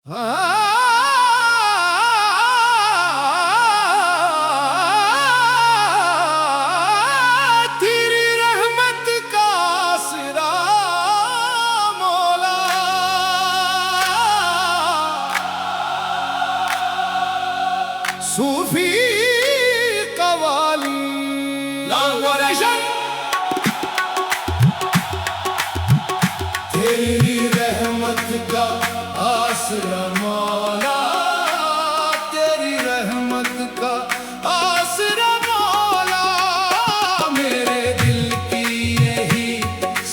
तेरी रहमत का आसरा मौला, सूफी कवाली तेरी रहमत का आसरा मौला, तेरी रहमत का आसरा मौला, मेरे दिल की यही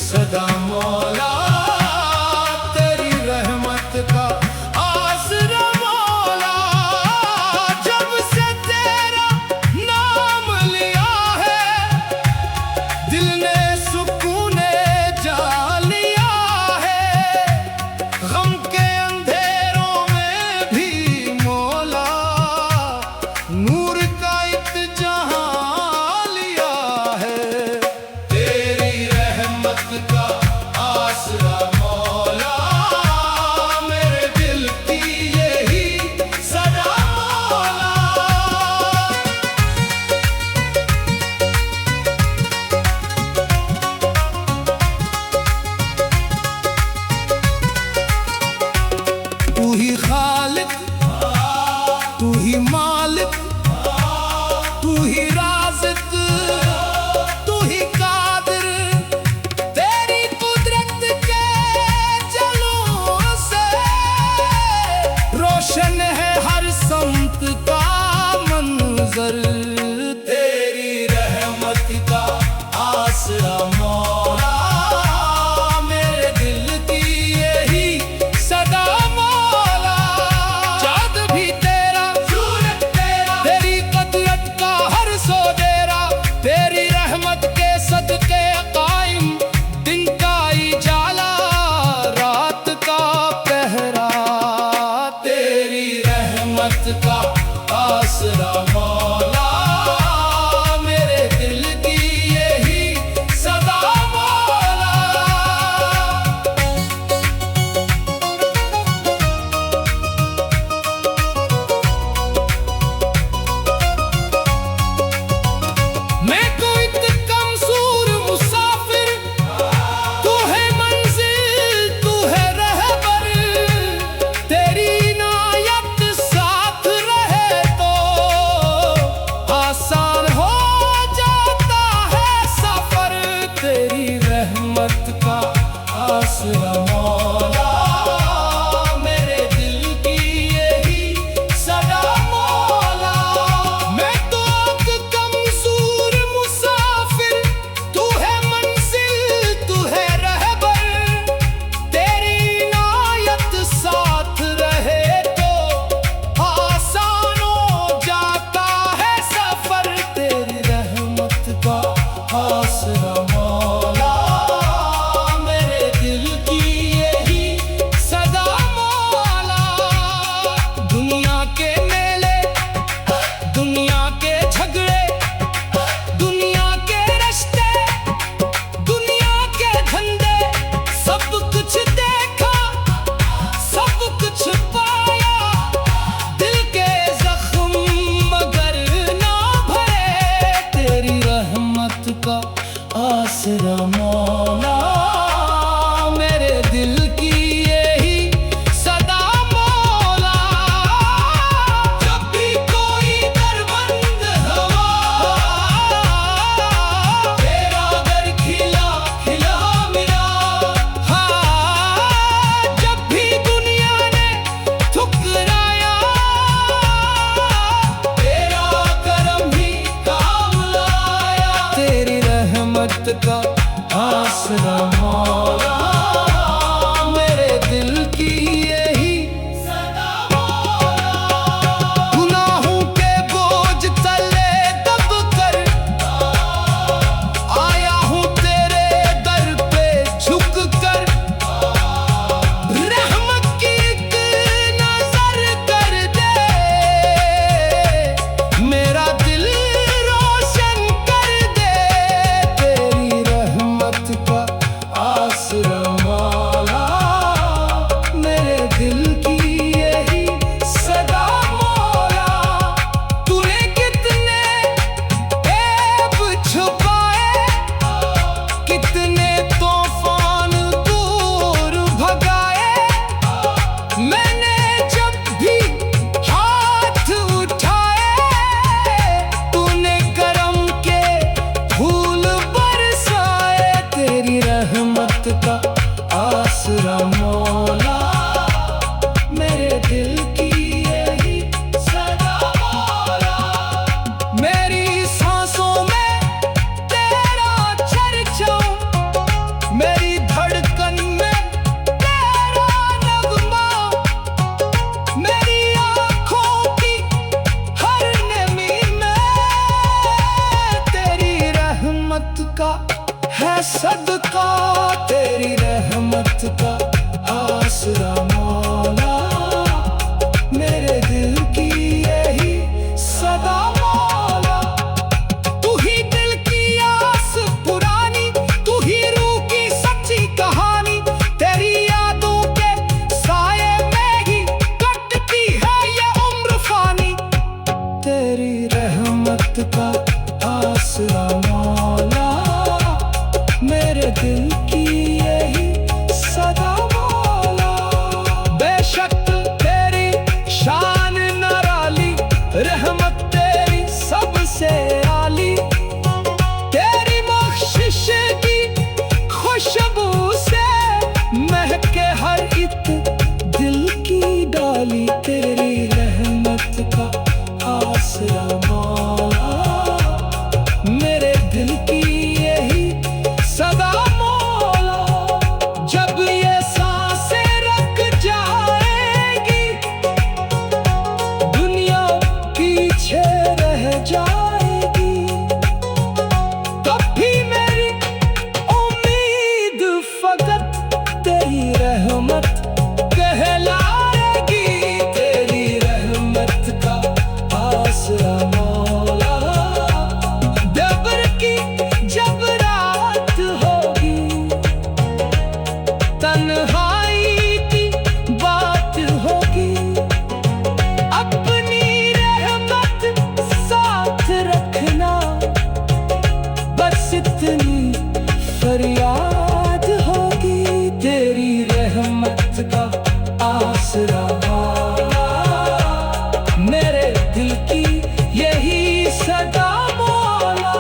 सदा मौला, तेरी रहमत का आसरा मौला। जब से तेरा नाम लिया है दिल ने सुकून जा लिया है, गम के अंधेरों में भी मौला नूर का इत्तेजाम लिया है। तेरी रहमत का आसरा मौला, मेरे दिल की यही सदा मौला। तू ही खालिक, तू ही मालिक, तू ही राज़िक, तू ही कादिर, तेरी कुदरत के जलवों से रोशन है हर समत का मंजर। तेरी रहमत का आसरा मौला, मेरे दिल की यही सदा मौला। चाँद भी तेरा, सूरज तेरा, तेरी कुदरत का हर सो डेरा, तेरी रहमत के सदके कायम, दिन का उजाला रात का पहरा। तेरी रहमत का आसरा मौला, मेरे दिल की यही सदा मौला। मैं कोई कमजोर मुसाफिर, तू है मंजिल, तू है रहबर, तेरी इनायत साथ रहे तो मैंने जब भी हाथ उठाए, तूने करम के फूल बरसाए। तेरी रहमत का आसरा मौला, मेरे दिल की यही सदा मौला। मेरी सांसों में तेरा चर्चा, मेरी धड़कन में तेरा नगमा, मेरी आँखों की हर नमी में तेरी रहमत का है सदका। तेरी रहमत का आसरा मौला, मेरे दिल की यही सदा मौला। तू ही दिल की आस पुरानी, तू ही रूह की सच्ची कहानी। तेरी यादों के साए में ही कटती है ये उम्र फानी। तेरी रहमत का आसरा मौला, मेरे दिल की यही सदा मौला। बेशक तेरी शान निराली, रहमत तेरी सबसे आली। तेरी बख्शिश की खुशबू से महके हर एक दिल की डाली। तेरी रहमत का आसरा मौला, मेरे दिल की यही सदा मौला। जब ये सांसें रुक जाएगी, दुनिया पीछे रह जाएगी, तब भी मेरी उम्मीद फकत तेरी रहमत कहलाएगी। तेरी रहमत का आसरा मौला, जबर की जब रात होगी, तन्हाई की बात होगी, अपनी रहमत साथ रखना, बस इतनी फरियाद होगी। तेरी रहमत का आसरा मौला, मेरे दिल की यही सदा मौला।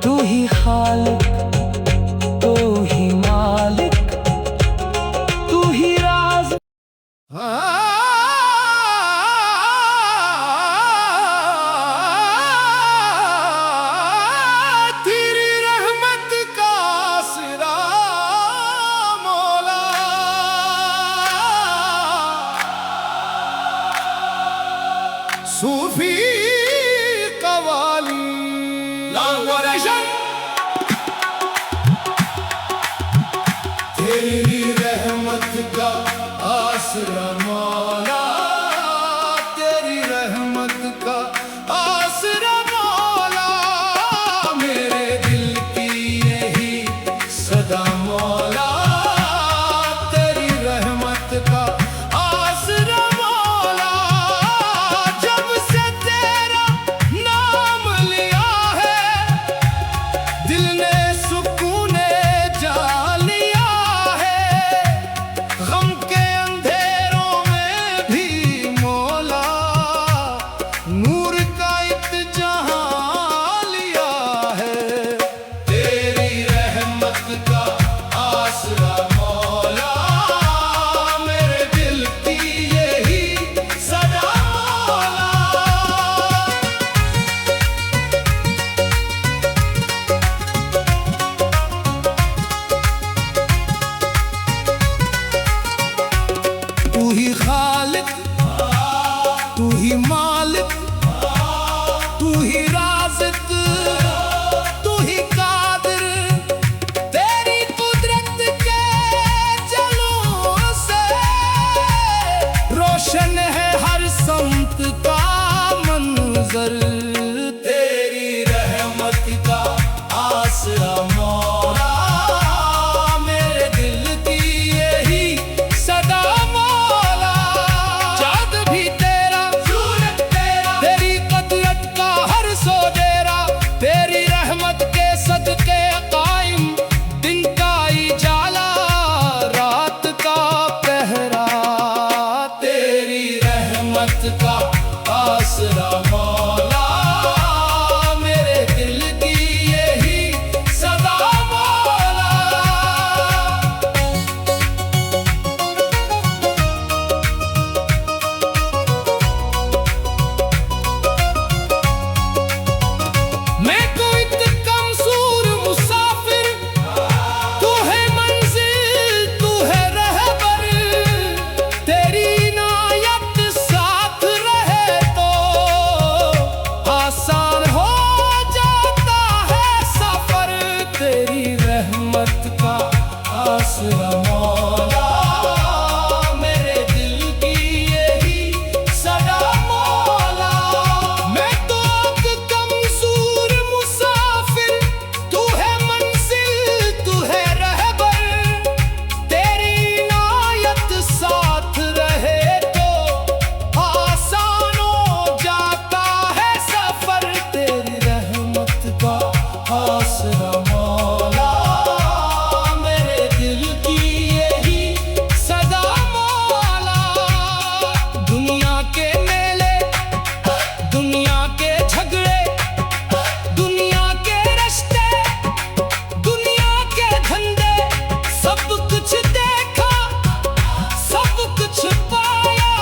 तू ही खालिक, तू ही मालिक, तू ही राज। तेरी रहमत का आसरा मौला। सूफी कवाली तेरी रहमत का आसरा मौला, तेरी रहमत का आसरा मौला, मेरे दिल की यही सदा मौला। तेरी रहमत का आसरा मौला, जब से तेरा नाम लिया है, दिल ने सुकूने जा लिया है। गम के अंधेरों में भी मौला, नूर का इत्तेजाम लिया है। तेरी रहमत का आसरा मौला, मेरे दिल की यही सदा मौला। तू ही खालिक, तू ही मालिक, तू ही राज़िक, तू ही कादिर। तेरी कुदरत के जलवों से रोशन है हर समत का मंजर। तेरी रहमत का आसरा मौला, मेरे दिल की यही सदा मौला। चाँद भी तेरा, सूरज तेरा, तेरी कुदरत का हर सो डेरा। तेरी रहमत के सदके कायम, दिन का इजाला, रात का पहरा। रहमत का आसरा मौला, मेरे दिल की यही सदा मौला। मैं कोई कमजोर मुसाफिर, तू है मंजिल, तू है रहबर, तेरी इनायत साथ रहे तो आसान हो जाता है सफर। तेरी रहमत का आसरा मौला, मेरे दिल की यही सदा मौला। मैं तो अब कमजोर मुसाफिर, तू है मंजिल, तू है रहबर, तेरी इनायत साथ रहे तो आसान हो जाता है सफर। तेरी रहमत का आसरा मौला, मेरे दिल की यही सदा मौला। दुनिया के मेले, दुनिया के झगड़े, दुनिया के रिश्ते, दुनिया के धंधे, सब कुछ देखा, सब कुछ पाया,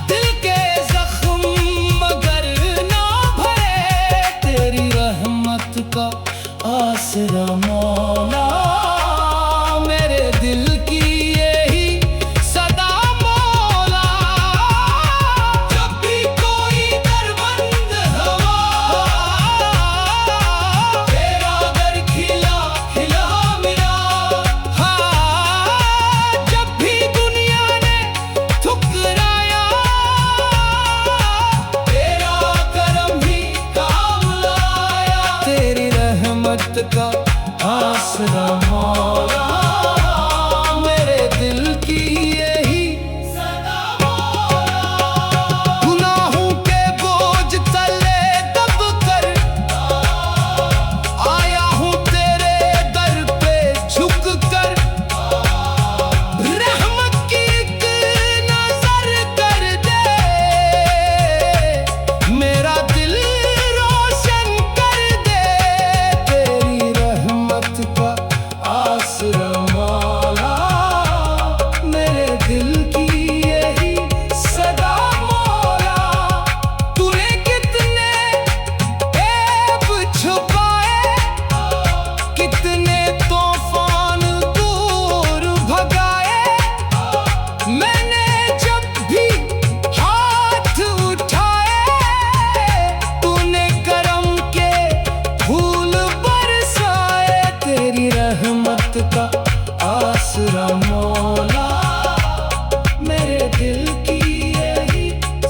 दिल के जख्म मगर ना भरे। तेरी रहमत का आसरा मौला, मेरे दिल की यही सदा मौला। जब भी कोई दरबंद हवा, तेरा दर खिला खिला मिला। हाँ, जब भी दुनिया ने ठुकराया, तेरा करम ही काम लाया। तेरी रहमत का आसरा मौला, मेरे दिल की यही सदा मौला। गुनाहों के बोझ तले दब कर आया हूँ तेरे दर पे झुक कर। रहमत की एक नजर कर दे, मेरा दिल रोशन कर दे। तेरी रहमत का आसरा मौला, मेरे दिल की यही सदा मौला। तूने कितने ऐब छुपाए, कितने तूफान दूर भगाए। मैंने जब भी हाथ उठाए, तूने करम के फूल बरसाए। तेरी रहमत का आसरा मौला, मेरे दिल की यही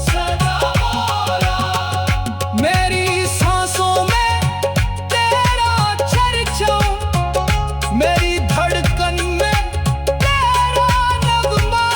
सदा मौला। मेरी सांसों में तेरा चर्चा, मेरी धड़कन में तेरा नगमा।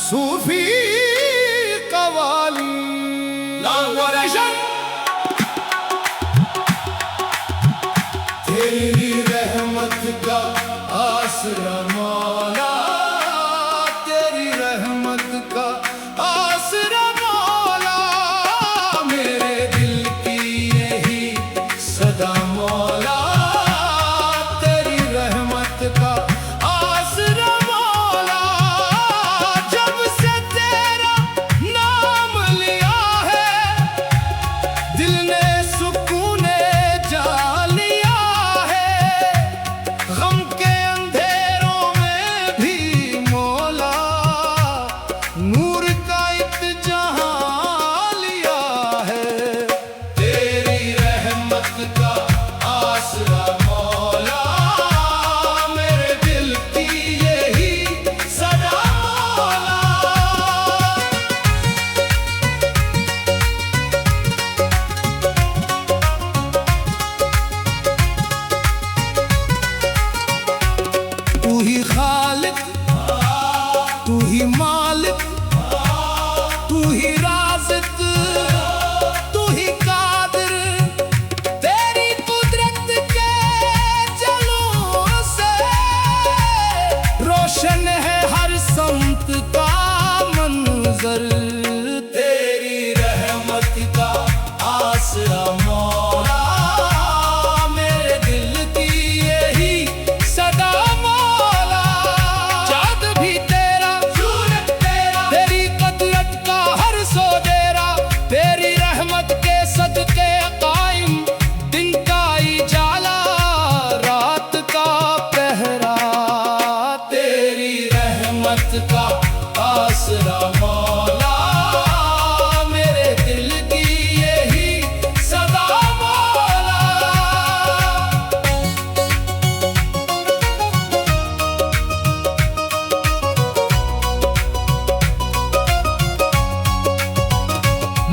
सूफी कवाली तेरी रहमत का आसरा मौला, तेरी रहमत का आसरा मौला, मेरे दिल की यही सदा मौला, तेरी रहमत का आसरा मौला। जब से तेरा नाम लिया है दिल ने सुकून जा लिया है, गम के अंधेरों में भी मौला नूर का इत्तेजाम लिया है। तेरी रहमत का आसरा मौला, मेरे दिल की यही सदा मौला। तू ही खालिक, तू ही मालिक, तू ही राज़िक, तू ही कादिर, तेरी कुदरत के जलवों से रोशन है हर समत का मंजर। तेरी रहमत का आसरा मौला, मेरे दिल की यही सदा मौला। चाँद भी तेरा, सूरज तेरा, तेरी कुदरत का हर सो डेरा, तेरी रहमत के सदके कायम, दिन का उजाला रात का पहरा। तेरी रहमत का आसरा मौला, मेरे दिल की यही सदा मौला।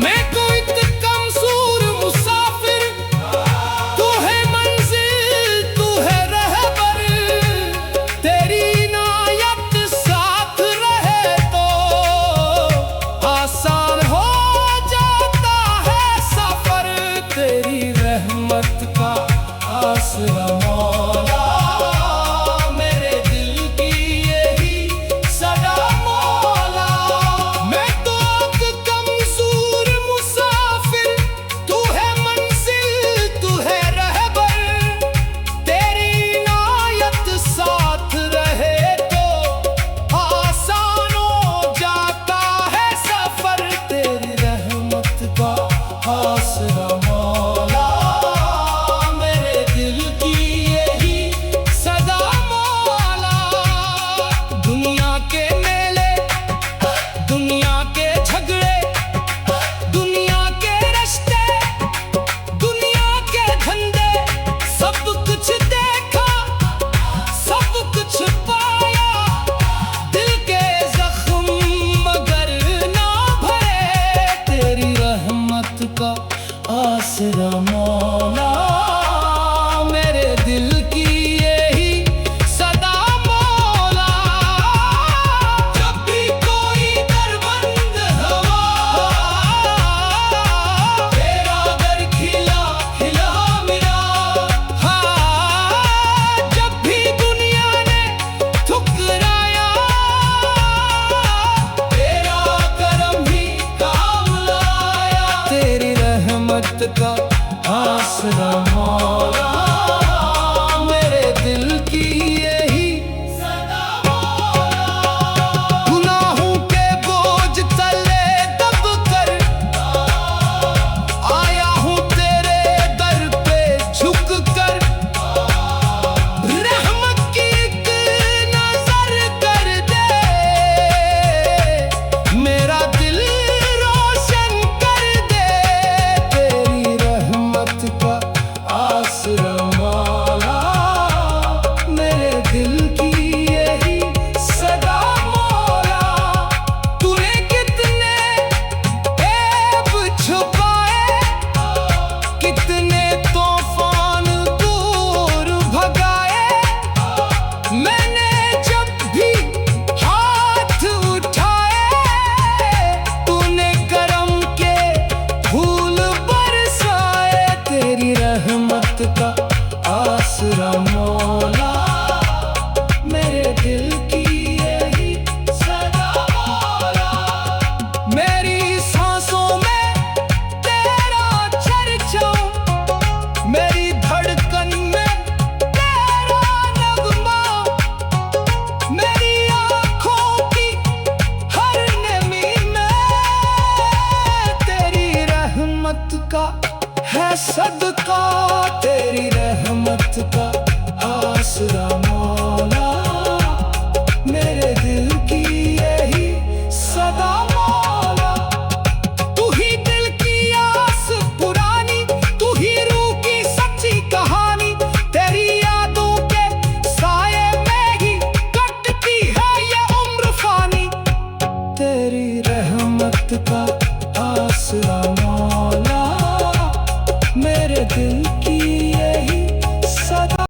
मैं कोई कमजोर मुसाफिर, तू है मंजिल, तू है रहबर, तेरी इनायत साथ रहे तो सदका तेरी रहमत का।